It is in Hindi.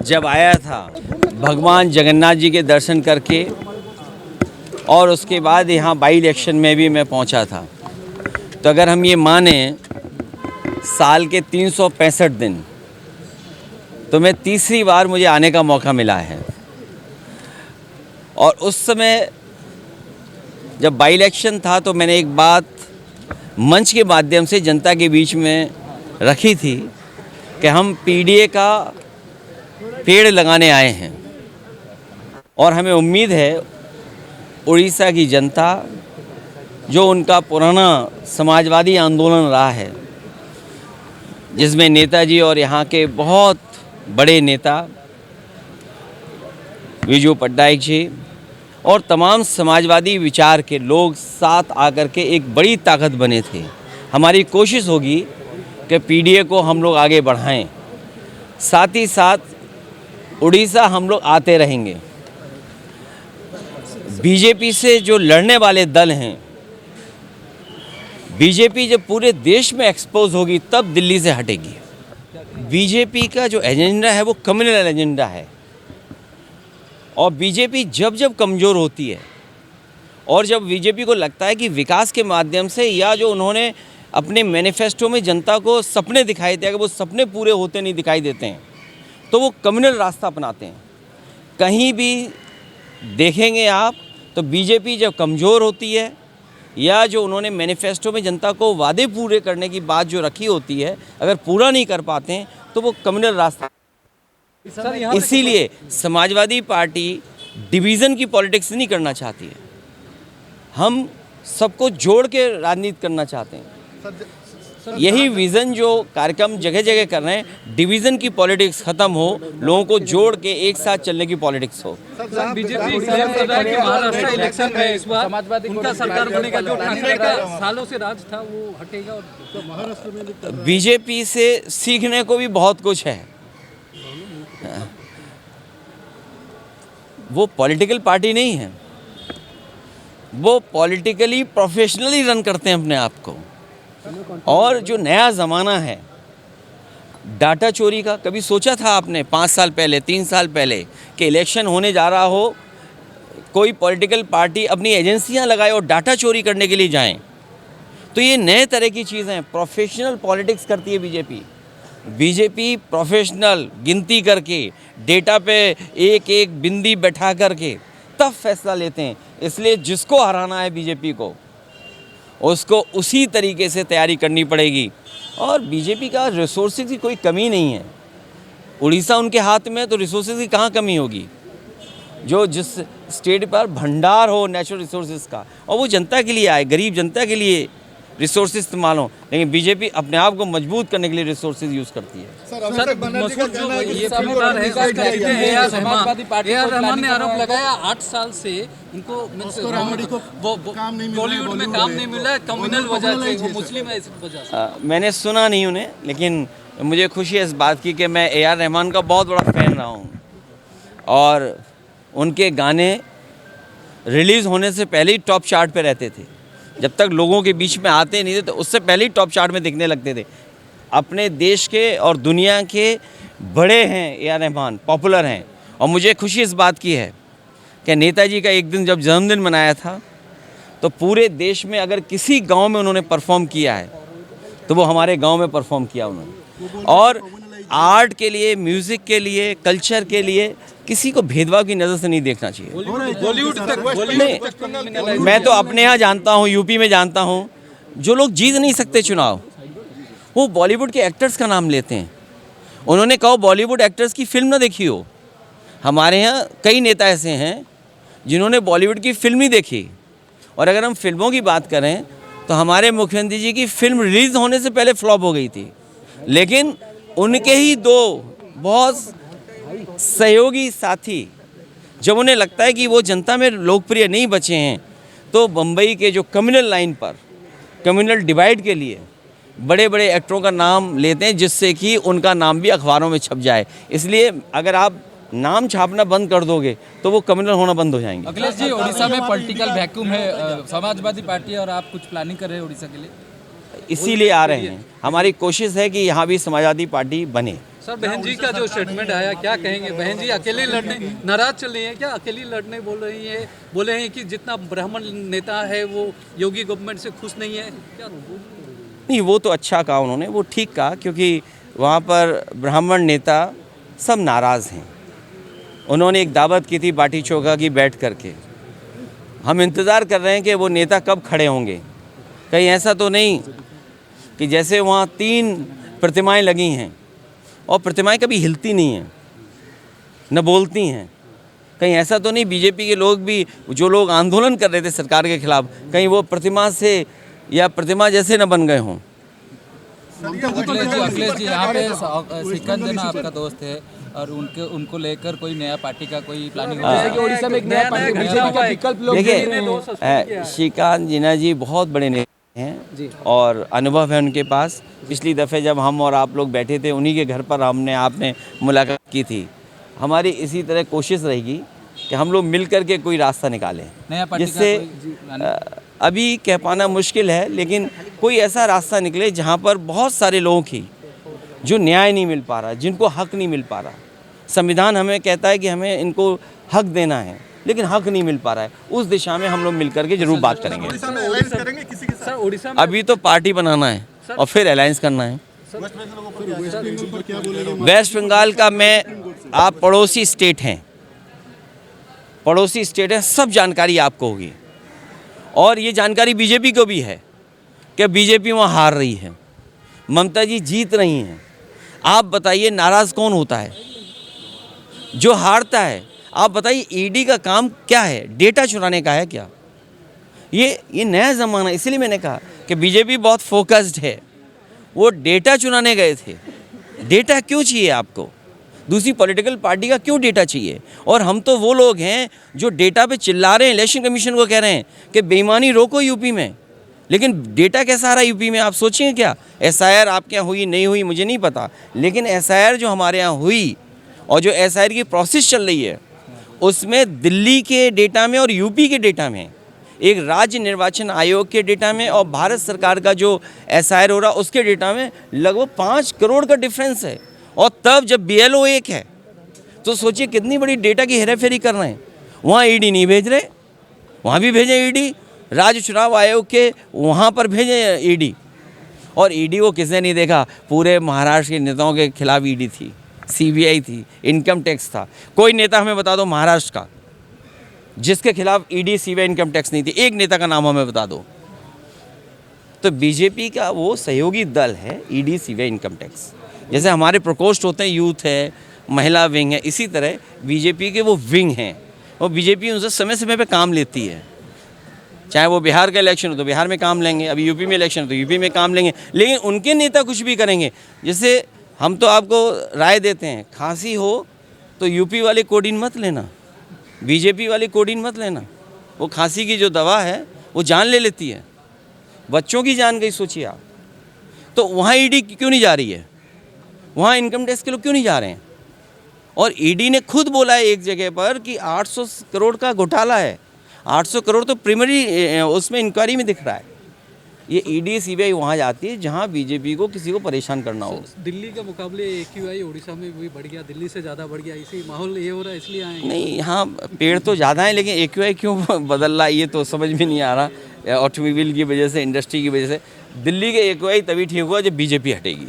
जब आया था भगवान जगन्नाथ जी के दर्शन करके और उसके बाद यहाँ बाई इलेक्शन में भी मैं पहुँचा था। तो अगर हम ये माने साल के 365 दिन तो मैं तीसरी बार मुझे आने का मौका मिला है। और उस समय जब बाई इलेक्शन था तो मैंने एक बात मंच के माध्यम से जनता के बीच में रखी थी कि हम पीडीए का पेड़ लगाने आए हैं और हमें उम्मीद है उड़ीसा की जनता, जो उनका पुराना समाजवादी आंदोलन रहा है जिसमें नेताजी और यहाँ के बहुत बड़े नेता विजू पट्टनायक जी और तमाम समाजवादी विचार के लोग साथ आकर के एक बड़ी ताकत बने थे। हमारी कोशिश होगी कि पीडीए को हम लोग आगे बढ़ाएं, साथ ही साथ उड़ीसा हम लोग आते रहेंगे। बीजेपी से जो लड़ने वाले दल हैं, बीजेपी जब पूरे देश में एक्सपोज होगी तब दिल्ली से हटेगी। बीजेपी का जो एजेंडा है वो कम्युनल एजेंडा है और बीजेपी जब जब कमज़ोर होती है और जब बीजेपी को लगता है कि विकास के माध्यम से या जो उन्होंने अपने मैनिफेस्टो में जनता को सपने दिखाए थे, अगर वो सपने पूरे होते नहीं दिखाई देते हैं तो वो कम्युनल रास्ता अपनाते हैं। कहीं भी देखेंगे आप तो बीजेपी जब कमज़ोर होती है या जो उन्होंने मैनिफेस्टो में जनता को वादे पूरे करने की बात जो रखी होती है अगर पूरा नहीं कर पाते हैं तो वो कम्युनल रास्ता। इसीलिए समाजवादी पार्टी डिवीज़न की पॉलिटिक्स नहीं करना चाहती है, हम सबको जोड़ के राजनीति करना चाहते हैं। यही विज़न जो कार्यक्रम जगह जगह कर रहे हैं, डिवीज़न की पॉलिटिक्स ख़त्म हो, लोगों को जोड़ के एक साथ चलने की पॉलिटिक्स हो। बीजेपी क्लेम कर रहा है कि महाराष्ट्र इलेक्शन में इस बार उनका सरकार बनेगा, जो ठाकरे का सालों से राज था वो हटेगा। और महाराष्ट्र में बीजेपी से सीखने को भी बहुत कुछ है। वो पॉलिटिकल पार्टी नहीं है, वो पॉलिटिकली प्रोफेशनली रन करते हैं अपने आप को। और जो नया ज़माना है डाटा चोरी का, कभी सोचा था आपने 5 साल पहले 3 साल पहले कि इलेक्शन होने जा रहा हो, कोई पॉलिटिकल पार्टी अपनी एजेंसियां लगाए और डाटा चोरी करने के लिए जाएं? तो ये नए तरह की चीज़ें हैं। प्रोफेशनल पॉलिटिक्स करती है बीजेपी प्रोफेशनल गिनती करके डेटा पे एक एक बिंदी बैठा करके तब फैसला लेते हैं। इसलिए जिसको हराना है बीजेपी को, उसको उसी तरीके से तैयारी करनी पड़ेगी। और बीजेपी का रिसोर्सेज की कोई कमी नहीं है। उड़ीसा उनके हाथ में है तो रिसोर्सेज की कहाँ कमी होगी। जो जिस स्टेट पर भंडार हो नेचुरल रिसोर्सेज का, और वो जनता के लिए आए, गरीब जनता के लिए रिसोर्सेज इस्तेमाल हो। लेकिन बीजेपी अपने आप को मजबूत करने के लिए रिसोर्सेज यूज़ करती है। AR रहमान ने आरोप लगाया 8 साल से उनको बॉलीवुड में काम नहीं मिला, कम्युनल वजह से, वो मुस्लिम है इस वजह से। मैंने सुना नहीं उन्हें, लेकिन मुझे खुशी है इस बात की कि मैं AR रहमान का बहुत बड़ा फ़ैन रहा हूँ और उनके गाने रिलीज़ होने से पहले ही टॉप चार्ट पे रहते थे। जब तक लोगों के बीच में आते नहीं थे तो उससे पहले ही टॉप चार्ट में दिखने लगते थे। अपने देश के और दुनिया के बड़े हैं AR रहमान, पॉपुलर हैं। और मुझे खुशी इस बात की है कि नेताजी का एक दिन जब जन्मदिन मनाया था तो पूरे देश में अगर किसी गांव में उन्होंने परफॉर्म किया है तो वो हमारे गांव में परफॉर्म किया उन्होंने। और आर्ट के लिए, म्यूज़िक के लिए, कल्चर के लिए किसी को भेदभाव की नज़र से नहीं देखना चाहिए। बॉलीवुड तक मैं तो अपने यहाँ जानता हूँ, यूपी में जानता हूँ, जो लोग जीत नहीं सकते चुनाव, वो बॉलीवुड के एक्टर्स का नाम लेते हैं। उन्होंने कहा बॉलीवुड एक्टर्स की फिल्म ना देखी हो। हमारे यहाँ कई नेता ऐसे हैं जिन्होंने बॉलीवुड की फिल्म नहीं देखी। और अगर हम फिल्मों की बात करें तो हमारे मुख्यमंत्री जी की फिल्म रिलीज़ होने से पहले फ्लॉप हो गई थी, लेकिन उनके ही 2 बहुत सहयोगी साथी, जब उन्हें लगता है कि वो जनता में लोकप्रिय नहीं बचे हैं तो बम्बई के जो कम्युनल लाइन पर कम्युनल डिवाइड के लिए बड़े बड़े एक्टरों का नाम लेते हैं, जिससे कि उनका नाम भी अखबारों में छप जाए। इसलिए अगर आप नाम छापना बंद कर दोगे तो वो कम्युनल होना बंद हो जाएंगे। अखिलेश जी, उड़ीसा में पॉलिटिकल वैक्यूम है, समाजवादी पार्टी और आप कुछ प्लानिंग कर रहे हैं उड़ीसा के लिए? इसीलिए आ रहे हैं। हमारी कोशिश है कि यहाँ भी समाजवादी पार्टी बने। सर बहन जी का जो स्टेटमेंट आया, क्या कहेंगे? बहन जी अकेले लड़ने नाराज चल रही हैं क्या? अकेली लड़ने बोल रही है, बोले हैं कि जितना ब्राह्मण नेता है वो योगी गवर्नमेंट से खुश नहीं है क्या? नहीं, वो तो अच्छा कहा उन्होंने, वो ठीक कहा, क्योंकि वहाँ पर ब्राह्मण नेता सब नाराज़ हैं। उन्होंने एक दावत की थी बाटी चोखा की बैठ करके। हम इंतज़ार कर रहे हैं कि वो नेता कब खड़े होंगे। कहीं ऐसा तो नहीं कि जैसे वहाँ 3 प्रतिमाएं लगी हैं और प्रतिमाएं कभी हिलती नहीं हैं, न बोलती हैं। कहीं ऐसा तो नहीं बीजेपी के लोग भी, जो लोग आंदोलन कर रहे थे सरकार के खिलाफ, कहीं वो प्रतिमा से या प्रतिमा जैसे न बन गए हों। अखिलेश जी यहाँ पे सिकंदर आपका दोस्त है और उनको लेकर कोई नया पार्टी का कोई प्लानिंग हो रहा है कि ओडिशा में एक नया पार्टी बीजेपी का विकल्प लोग देखिए, श्रीकांत जीना जी बहुत बड़े नेता हैं और अनुभव है उनके पास। पिछली दफ़े जब हम और आप लोग बैठे थे, उन्हीं के घर पर आपने मुलाकात की थी। हमारी इसी तरह कोशिश रहेगी कि हम लोग मिल कर के कोई रास्ता निकालें, जिससे अभी कह पाना मुश्किल है, लेकिन कोई ऐसा रास्ता निकले जहाँ पर बहुत सारे लोगों की जो न्याय नहीं मिल पा रहा, जिनको हक नहीं मिल पा रहा। संविधान हमें कहता है कि हमें इनको हक देना है, लेकिन हक नहीं मिल पा रहा है। उस दिशा में हम लोग मिल करके जरूर बात करेंगे। उड़ीसा में अभी तो पार्टी बनाना है और फिर अलायंस करना है। वेस्ट बंगाल का आप पड़ोसी स्टेट हैं, सब जानकारी आपको होगी। और ये जानकारी बीजेपी को भी है कि बीजेपी वहाँ हार रही है, ममता जी जीत रही हैं। आप बताइए नाराज़ कौन होता है? जो हारता है। आप बताइए ईडी का काम क्या है? डेटा चुराने का है क्या? ये नया ज़माना, इसलिए मैंने कहा कि बीजेपी बहुत फोकस्ड है। वो डेटा चुराने गए थे। डेटा क्यों चाहिए आपको? दूसरी पॉलिटिकल पार्टी का क्यों डेटा चाहिए? और हम तो वो लोग हैं जो डेटा पे चिल्ला रहे हैं, इलेक्शन कमीशन को कह रहे हैं कि बेईमानी रोको यूपी में, लेकिन डेटा कैसा आ रहा है यूपी में? आप सोचिए क्या एसआईआर आपके यहाँ हुई नहीं हुई मुझे नहीं पता, लेकिन एसआईआर जो हमारे यहाँ हुई और जो एसआईआर की प्रोसेस चल रही है, उसमें दिल्ली के डेटा में और यूपी के डेटा में, एक राज्य निर्वाचन आयोग के डेटा में और भारत सरकार का जो एसआईआर हो रहा उसके डेटा में लगभग 5 करोड़ का डिफरेंस है। और तब जब BLO एक है तो सोचिए कितनी बड़ी डेटा की हेराफेरी कर रहे हैं। वहाँ ईडी नहीं भेज रहे, वहाँ भी भेजे ईडी, राज्य चुनाव आयोग के वहाँ पर भेजे ईडी। और ईडी को किसने नहीं देखा? पूरे महाराष्ट्र के नेताओं के खिलाफ ईडी थी, CBI थी, इनकम टैक्स था। कोई नेता हमें बता दो महाराष्ट्र का जिसके खिलाफ ईडी CBI इनकम टैक्स नहीं थी, एक नेता का नाम हमें बता दो। तो बीजेपी का वो सहयोगी दल है ईडी CBI इनकम टैक्स। जैसे हमारे प्रकोष्ठ होते हैं, यूथ है, महिला विंग है, इसी तरह बीजेपी के वो विंग हैं और बीजेपी उनसे समय समय पे काम लेती है। चाहे वो बिहार का इलेक्शन हो तो बिहार में काम लेंगे, अभी यूपी में इलेक्शन हो तो यूपी में काम लेंगे, लेकिन उनके नेता कुछ भी करेंगे। जैसे हम तो आपको राय देते हैं, खांसी हो तो यूपी वाले कोडिन मत लेना, बीजेपी वाली कोडिन मत लेना। वो खांसी की जो दवा है वो जान ले लेती है, बच्चों की जान गई सोचिए आप। तो वहाँ ईडी क्यों नहीं जा रही है? वहाँ इनकम टैक्स के लोग क्यों नहीं जा रहे हैं? और ईडी ने खुद बोला है एक जगह पर कि 800 करोड़ का घोटाला है। 800 करोड़ तो प्राइमरी उसमें इंक्वायरी में दिख रहा है। ये ईडी CBI वहाँ जाती है जहाँ बीजेपी को किसी को परेशान करना हो। दिल्ली के मुकाबले AQI उड़ीसा में भी बढ़ गया, दिल्ली से ज़्यादा बढ़ गया, इसी माहौल ये हो रहा है इसलिए आए? नहीं, यहाँ पेड़ तो ज़्यादा हैं, लेकिन AQI क्यों बदल रहा है ये तो समझ में नहीं आ रहा। ऑटोमोबाइल की वजह से, इंडस्ट्री की वजह से। दिल्ली के AQI तभी ठीक हुआ जब बीजेपी हटेगी।